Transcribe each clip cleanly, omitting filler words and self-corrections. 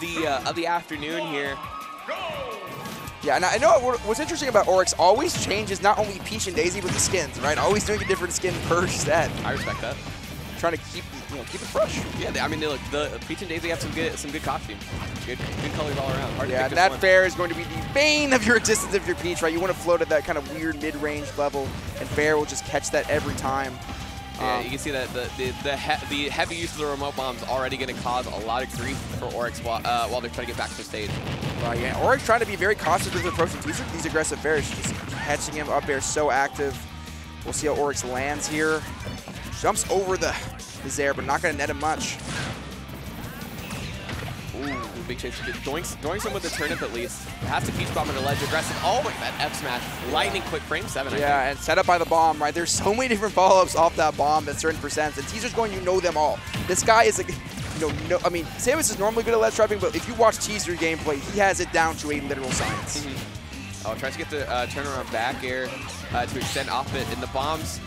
the afternoon here. Yeah, and I know what's interesting about Orex always changes not only Peach and Daisy, but the skins, right? Always doing a different skin per set. I respect that. Trying to keep it fresh. Yeah, I mean, look, the Peach and Daisy have some good costumes, good colors all around. Hard to pick and just that one. fair is going to be the bane of your existence of your Peach, right? You want to float at that kind of weird mid-range level, and fair will just catch that every time. Yeah, you can see that the heavy use of the remote bomb is already going to cause a lot of grief for Orex while they're trying to get back to the stage. Right, yeah, Orex trying to be very cautious with approaching Teaser. These aggressive fairs, just catching him up there, so active. We'll see how Orex lands here. Jumps over the Zaire, but not going to net him much. Ooh, big chase. Doings him with the turnip at least. Has to Peach bomb on the ledge. Aggressive. Oh, look at that F smash. Lightning quick frame 7. Yeah, and set up by the bomb, right? There's so many different follow-ups off that bomb at certain percents, and Teaser's going, you know them all. This guy is like, I mean, Samus is normally good at ledge trapping, but if you watch Teaser gameplay, he has it down to a literal science. Oh, tries to get the turnaround back air to extend off it, and the bombs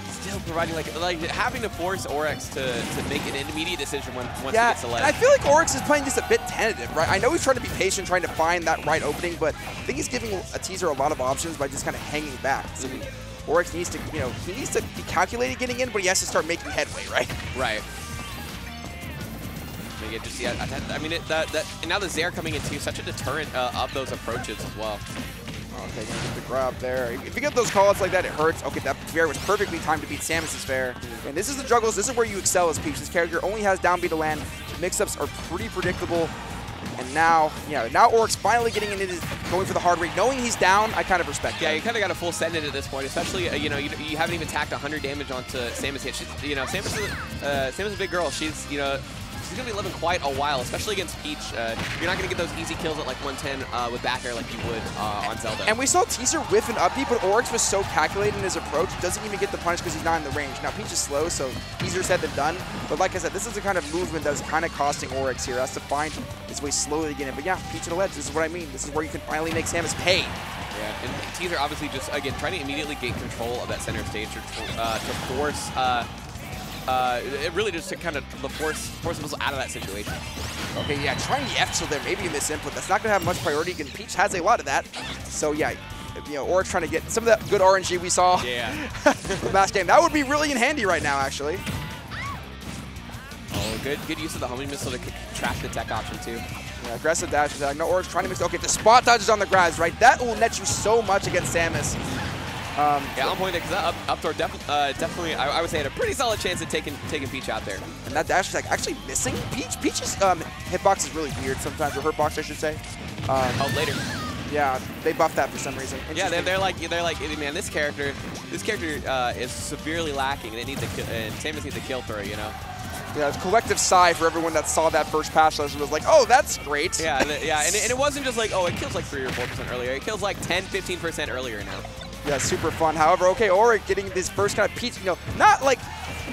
still providing like having to force Orex to make an immediate decision once he gets the ledge. I feel like Orex is playing just a bit tentative, right? I know he's trying to be patient, trying to find that right opening, but I think he's giving a Teaser a lot of options by just kind of hanging back. So Orex needs to, he needs to be calculated getting in, but he has to start making headway, right? Right. Just, yeah, I mean, and now the Zaire coming in too, such a deterrent of those approaches as well. Okay, gonna get the grab there. If you get those calls like that, it hurts. Okay, that fair was perfectly timed to beat Samus's fair. And this is the juggles. This is where you excel as Peach. This character only has down B to land. Mix-ups are pretty predictable. And now Orex finally getting into this, going for the hard rate. Knowing he's down, I kind of respect that. Yeah, you kind of got a full send in at this point, especially, you haven't even tacked 100 damage onto Samus yet. She's, Samus is a big girl. She's going to be living quite a while, especially against Peach. You're not going to get those easy kills at like 110 with back air like you would on Zelda. And we saw Teaser whiff an up B, but Orex was so calculated in his approach, doesn't even get the punish because he's not in the range. Now, Peach is slow, so easier said than done. But like I said, this is the kind of movement that's kind of costing Orex here. Has to find his way slowly to get in. But yeah, Peach to the ledge, this is what I mean. This is where you can finally make Samus pay. Yeah, and Teaser obviously just, again, trying to immediately gain control of that center stage to force it really just to kind of force him out of that situation. Okay, yeah, trying the F tilt there, maybe a misinput. That's not going to have much priority. Again, Peach has a lot of that. So yeah, Orex trying to get some of that good RNG we saw the last game. That would be really in handy right now, actually. Oh, good use of the homing missile to track the tech option too. Yeah, aggressive dash attack. No, Orex trying to mix. Okay, the spot dodges on the grabs, right? That will net you so much against Samus. Yeah, on point there, because that up throw definitely, I would say, had a pretty solid chance at taking Peach out there. And that dash attack actually missing Peach. Peach's hitbox is really weird sometimes, or hurtbox, I should say. Oh, later. Yeah, they buffed that for some reason. Yeah, they're like, man, this character is severely lacking, and Samus needs a kill throw, you know. Yeah, it's a collective sigh for everyone that saw that first patch and was like, oh, that's great. Yeah, and it wasn't just like, oh, it kills like 3 or 4% earlier. It kills like 10, 15% earlier now. Yeah, super fun. However, okay, Orex getting this first kind of Peach, not like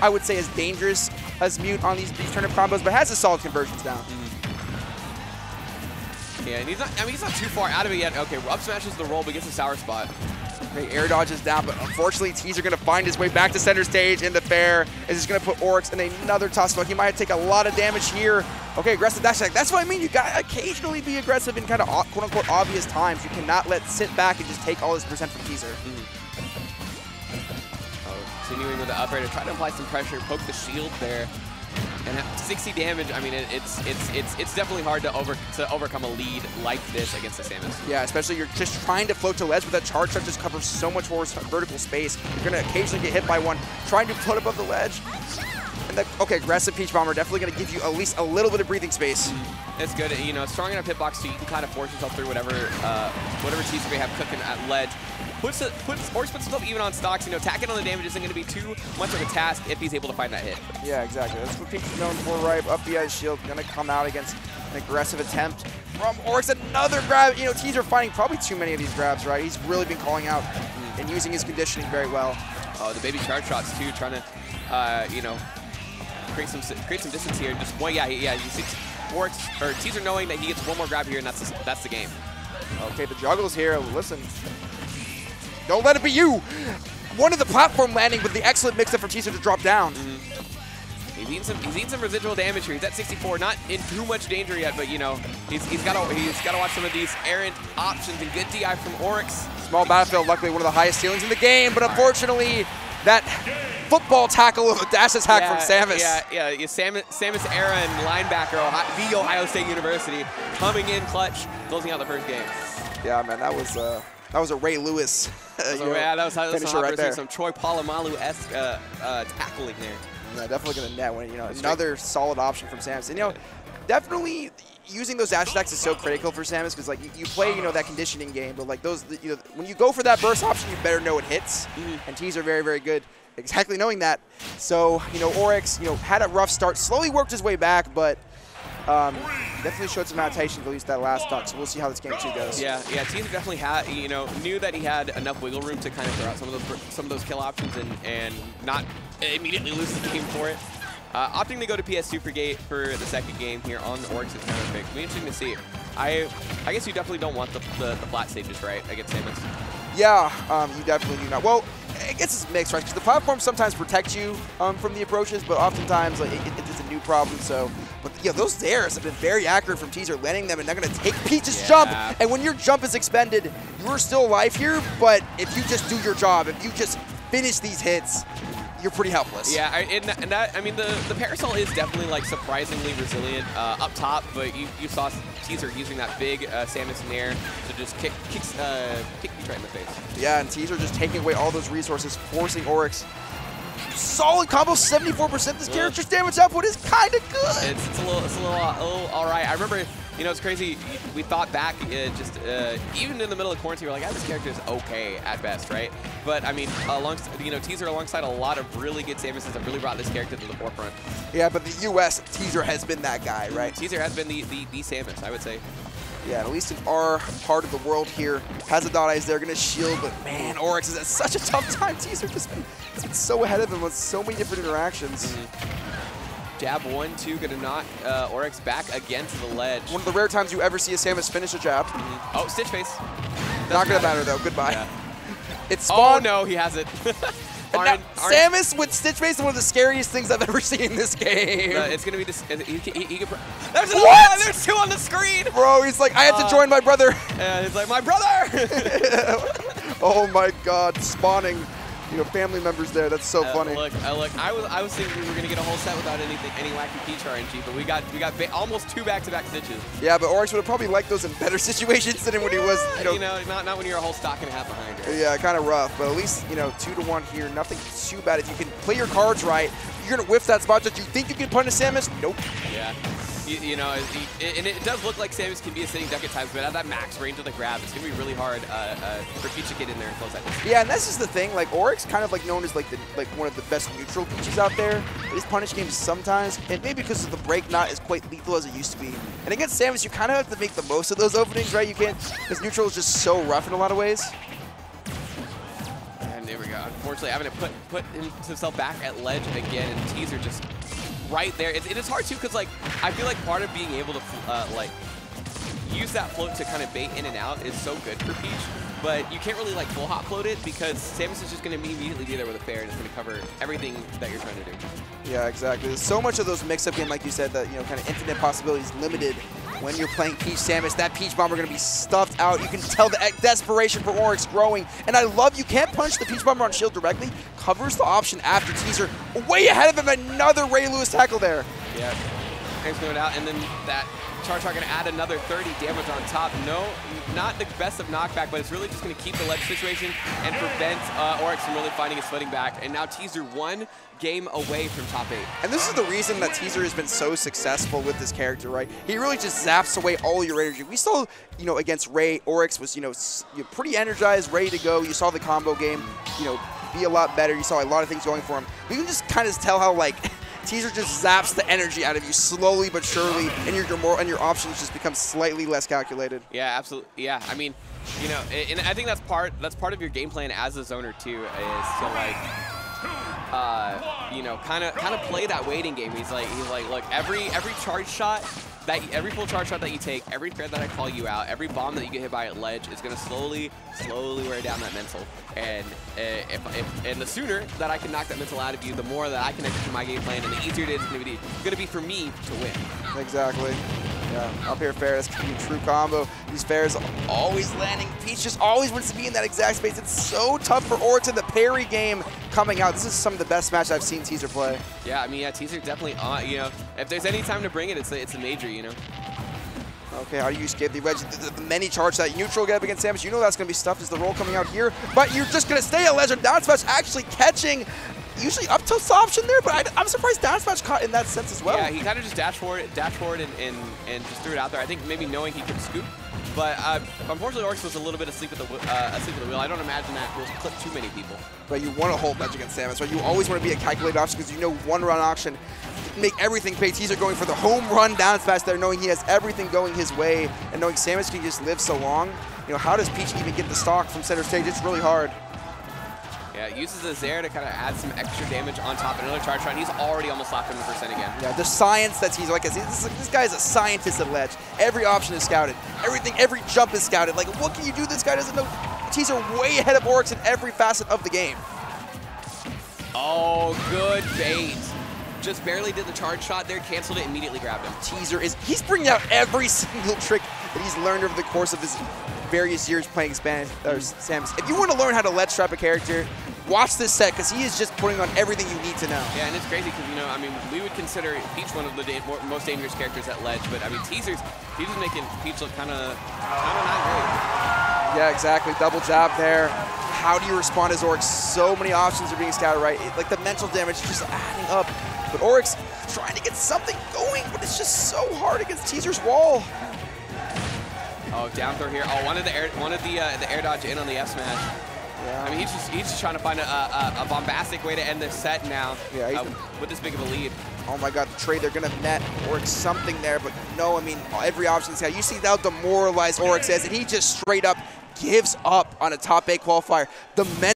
I would say as dangerous as Mute on these turnip combos, but has the solid conversions down. Yeah, and he's not too far out of it yet. Okay, up smashes the roll, but gets a sour spot. Okay, air dodges down, but unfortunately, Teaser going to find his way back to center stage in the fair. Is just going to put Orex in another tough spot. He might take a lot of damage here. Okay, aggressive dash attack. That's what I mean. You got to occasionally be aggressive in kind of quote-unquote obvious times. You cannot sit back and just take all this percent from Teaser. Oh, continuing with the up air to try to apply some pressure, poke the shield there. And at 60 damage, I mean, it's definitely hard to overcome a lead like this against the Samus. Yeah, especially you're just trying to float to ledge, but that charge shot just covers so much more vertical space. You're going to occasionally get hit by one, trying to float above the ledge. And that, okay, aggressive Peach Bomber definitely going to give you at least a little bit of breathing space. It's good, strong enough hitbox so you can kind of force yourself through whatever Teaser may have cooking at ledge. Orex puts himself even on stocks. Tacking on the damage isn't going to be too much of a task if he's able to find that hit. Yeah, exactly. That's what Peach is known for, right? Up the ice shield, going to come out against an aggressive attempt from Orex. Another grab. Teaser finding probably too many of these grabs, right? He's really been calling out and using his conditioning very well. Oh, the baby charge shots too, trying to, create some distance here. Just you see Orex or Teaser knowing that he gets one more grab here, and that's the game. Okay, the juggles here. Listen. Don't let it be you. One of the platform landing with the excellent mix-up from Teaser to drop down. He's eating some residual damage here. He's at 64, not in too much danger yet, but you know, he's got to watch some of these errant options and good DI from Orex. Small battlefield, luckily one of the highest ceilings in the game, but unfortunately, that football tackle of a dash attack from Samus. Yeah, Samus era and linebacker, the Ohio State University, coming in clutch, closing out the first game. Yeah, man, that was a Ray Lewis. That was right there. Some Troy Polamalu-esque tackling there. Yeah, definitely going to net when, another solid option from Samus. And, definitely using those dash attacks is so critical for Samus because, like, you play, that conditioning game, but, like, those, when you go for that burst option, you better know it hits. And T's are very, very good exactly knowing that. So, Orex, had a rough start, slowly worked his way back, but definitely showed some adaptation to at least that last stock, so we'll see how this game 2 goes. Yeah, Teaser definitely had, knew that he had enough wiggle room to kind of throw out some of those kill options and not immediately lose the game for it. Opting to go to PS Supergate for the second game here on Orex's counter pick. It'll be interesting to see. I guess you definitely don't want the flat stages, right, against Samus? Yeah, you definitely do not. Well, I guess it's mixed, right? Because the platforms sometimes protect you from the approaches, but oftentimes like, it's a new problem. So, but yeah, those dares have been very accurate from Teaser, landing them, and they're going to take Peach's jump. And when your jump is expended, you're still alive here. But if you just do your job, if you just finish these hits, you're pretty helpless. Yeah, I mean, the Parasol is definitely like surprisingly resilient up top, but you saw Teaser using that big Samus in the air to just kick Peach right in the face. Yeah, and Teaser just taking away all those resources, forcing Orex. Solid combo, 74%. This character's damage output is kind of good. It's a little all right. I remember, it's crazy. We thought back, even in the middle of quarantine, we're like, this character is okay at best, right? But I mean, Teaser alongside a lot of really good Samuses have really brought this character to the forefront. Yeah, but the U.S. Teaser has been that guy, right? Teaser has been the Samus, I would say. Yeah, at least in our part of the world here, Hazadada is there going to shield, but man, Orex is at such a tough time. Teaser just been so ahead of him with so many different interactions. Jab 1-2, gonna knock Orex back again to the ledge. One of the rare times you ever see a Samus finish a jab. Oh, Stitch face. Not gonna matter though. Goodbye. Yeah. It's spawned. Oh no, he has it. Samus with Stitch face is one of the scariest things I've ever seen in this game. It's gonna be this. There's what? There's 2 on the screen. Bro, he's like, I have to join my brother. And he's like, my brother. Oh my God, spawning. Family members there. That's so funny. Look, I was thinking we were gonna get a whole set without any wacky Peach RNG, but we got almost 2 back-to-back stitches. Yeah, but Orex would have probably liked those in better situations than when he was, not when you're a whole stock and a half behind her. Yeah, kind of rough, but at least 2-1 here. Nothing too bad. If you can play your cards right, you're gonna whiff that spot that you think you can punish Samus. Nope. Yeah. And it does look like Samus can be a sitting duck at times, but at that max range of the grab, it's going to be really hard for Peach to get in there and close that distance. Yeah, and that's just the thing. Like, Orex kind of known as one of the best neutral Peaches out there. His punish games sometimes, and maybe because of the break not as quite lethal as it used to be. And against Samus, you kind of have to make the most of those openings, right? You can't, because neutral is just so rough in a lot of ways. And there we go. Unfortunately, having to put himself back at ledge again, and Teaser just right there. It is hard too, because I feel like part of being able to use that float to kind of bait in and out is so good for Peach, but you can't really full hop float it because Samus is just going to immediately be there with a fair and it's going to cover everything that you're trying to do. Yeah, exactly. There's so much of those mix-up games, like you said, that kind of infinite possibilities limited when you're playing Peach Samus. That Peach Bomb are going to be stuffed out. You can tell the desperation for Orex growing, and I love you can't punch the Peach Bomber on shield directly. Covers the option after Teaser. Way ahead of him, another Ray Lewis tackle there. Yeah, thanks for it out, and then that Charge going to add another 30 damage on top. No, not the best of knockback, but it's really just going to keep the ledge situation and prevent Orex from really finding his footing back. And now Teaser 1 game away from top 8. And this is the reason that Teaser has been so successful with this character, right? He really just zaps away all your energy. We saw, against Ray, Orex was, pretty energized, ready to go. You saw the combo game, be a lot better. You saw a lot of things going for him. We can just kind of tell how, Teaser just zaps the energy out of you slowly but surely, and your options just become slightly less calculated. Yeah, absolutely. Yeah, I mean, and I think that's part of your game plan as a zoner too, is to kind of play that waiting game. He's like, look, every charge shot every full charge shot that you take, every thread that I call you out, every bomb that you get hit by at ledge is going to slowly wear down that mental. And and the sooner that I can knock that mental out of you, the more that I can execute my game plan, and the easier it is going to be for me to win. Exactly. Yeah, up here fair, that's going to be a true combo. These fairs always landing. Peach just always wants to be in that exact space. It's so tough for Orex in the parry game coming out. This is some of the best match I've seen Teaser play. Yeah, I mean, yeah, Teaser definitely, you know, if there's any time to bring it, it's a major, you know. Okay, how do you escape the wedge? The many charge that neutral get up against Samus, you know that's going to be stuffed as the roll coming out here, but you're just going to stay at ledge. Down smash actually catching usually up tilt's option there, but I'm surprised down smash caught in that sense as well. Yeah, he kind of just dashed forward and just threw it out there. I think maybe knowing he could scoop, but unfortunately Orex was a little bit asleep at the wheel. I don't imagine that will clip too many people. But you want to hold ledge against Samus, right? You always want to be a calculated option because you know one run auction make everything pay. Teaser going for the home run down smash there, knowing he has everything going his way, and knowing Samus can just live so long. You know, how does Peach even get the stock from center stage? It's really hard. Yeah, it uses the Zaire to kind of add some extra damage on top of another charge shot, and he's already almost slapped him in percent again. Yeah, the science that he's like, this guy is a scientist at ledge. Every option is scouted. Every jump is scouted. Like, what can you do? This guy doesn't know. Teaser way ahead of Orex in every facet of the game. Oh, good bait. Just barely did the charge shot there, canceled it, immediately grabbed him. Teaser he's bringing out every single trick that he's learned over the course of his various years playing Samus. If you want to learn how to ledge trap a character, watch this set because he is just putting on everything you need to know. Yeah, and it's crazy because, you know, I mean, we would consider Peach one of the most dangerous characters at ledge, but I mean, Teaser's making Peach look kind of not great. Yeah, exactly. Double jab there. How do you respond as Orex? So many options are being scouted, right? Like the mental damage is just adding up. But Orex trying to get something going, but it's just so hard against Teaser's wall. Oh, down throw here. Oh, wanted the air dodge in on the F smash. Yeah. I mean, he's just trying to find a bombastic way to end this set now. Yeah, with this big of a lead. Oh my God, the trade, they're gonna net Orex something there, but no, I mean, every option's got. You see how demoralized Orex is, and he just straight up gives up on a top 8 qualifier. The